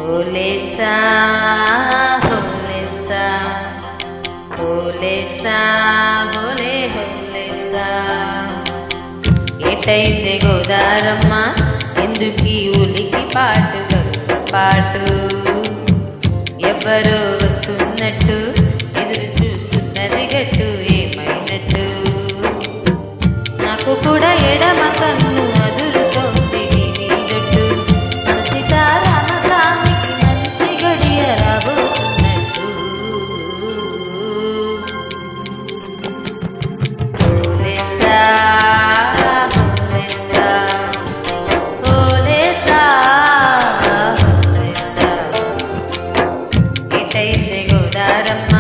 హోలేసా హోలేసా హోలేసా హోలే హోలేసా. ఏటైంది గోదారమ్మ ఎందుకీ ఉలికి పాటు పాటు, ఎవరో వస్తున్నట్టు ఎదురు చూస్తున్నది గట్టు, ఏమైనట్టు నాకు కూడా ఎడమ కన్ను అదురుతోంది నీదొట్టు, మన సీతారామస్వామికి మంచి గడియ రాబోతున్నట్టు. హోలేసా హోలేసా హోలేసా హోలేసా. ఏటైంది గోదారమ్మ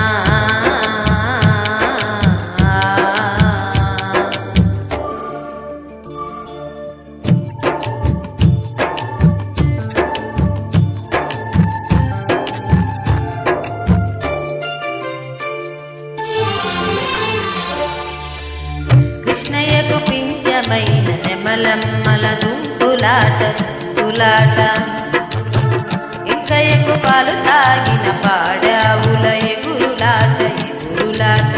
కృష్ణయ్యకు పింఛమైన నెమలమ్మల దుంపులాట దుంపులాట, ఇంకయ్యకు పాలు తాగిన పాడావుల ఎగురులాట ఎగురులాట,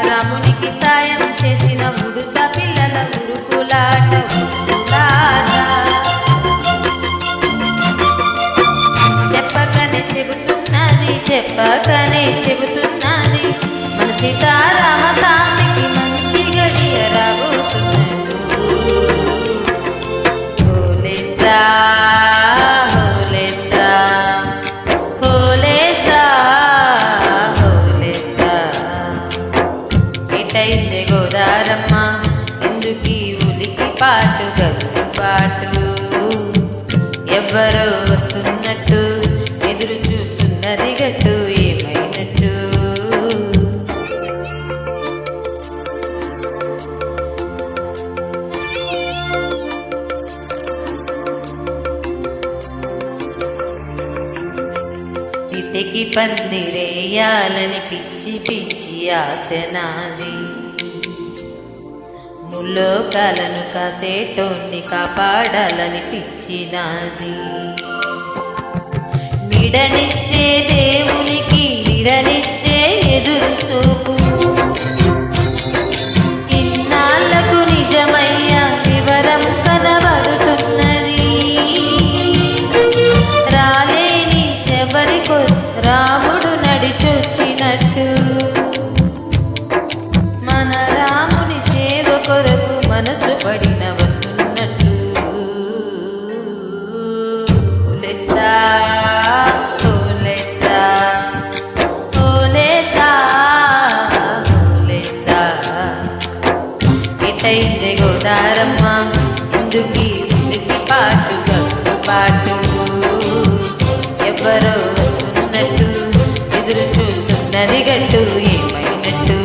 రామునికి సాయం చేసిన ఉడుత పిల్లల ఉరుకులాట ఉరుకులాట. చెప్పకనే చెబుతున్నది చెప్పకనే చెబుతున్నది, మన సీతారామస్వామికి మంచి గడియ రాబోతున్నట్టు. హోలేసా హోలేసా హోలేసా హోలేసా. ఏటైంది గోదారమ్మ ఎందుకీ ఉలికి పాటు గగ్గు పాటు, ఎవ్వరో వస్తున్నట్టు ఎదురు చూస్తున్నది గట్టు, ఏమైనట్టు ఇతకి పందిరేయాలని పిచ్చి పిచ్చి ఆశనాది, ముల్లోకాలను కాసేటోన్ని కాపాడాలని పిచ్చినాది. నిడనిచ్చే దేవునికి నిడనిచ్చే ఎదురు చూపు, ఇన్నాళ్లకు నిజమయ్య వివరం కనబడుతున్నది. రాలేని శబరి రాముడు నడిచొచ్చినట్టు, మన రాముని సేవ కొరకు మనసు పడిన వస్తున్నట్టు. హోలేసా హోలేసా హోలేసా హోలేసా. ఏటైంది గోదారమ్మ ఎందుకీ ఉలికి పాటు గగ్గు పాటు, ఎవరో వస్తున్నట్టు ఎదురు చూస్తున్నది గట్టు, ఏమైనట్టు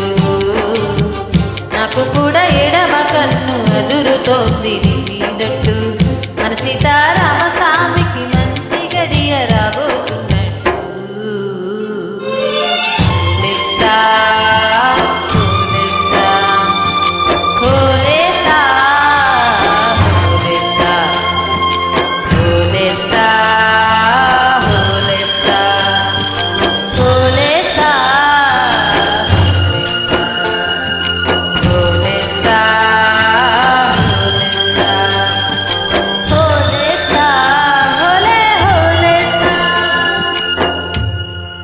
నాకు కూడా ఎడమ కన్ను అదురుతోంది.